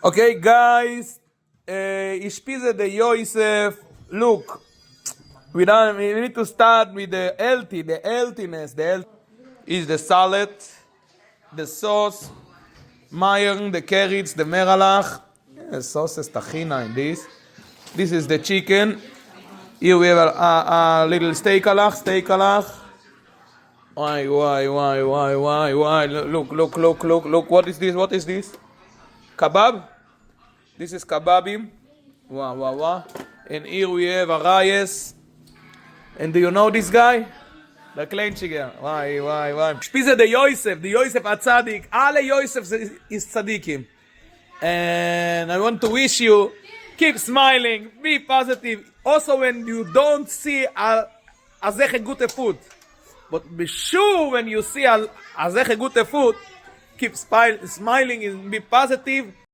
Okay, guys, ich spise the Yosef. Look, we need to start with the healthiness. Is the salad, the sauce, mayonnaise, the carrots, the meralach. The sauce is tahina in this. This is the chicken. Here we have a little steak alach. Why? Look. What is this? Kebab. This is kebabim. Wow. And here we have a rice. And do you know this guy? The Kleinchiger. Why? Spise the Yosef Atzadik. Alle Yosef is tzadikim. And I want to wish you, keep smiling, be positive. Also when you don't see a zeche gute food. But be sure when you see a zeche gute food, keep smiling and be positive.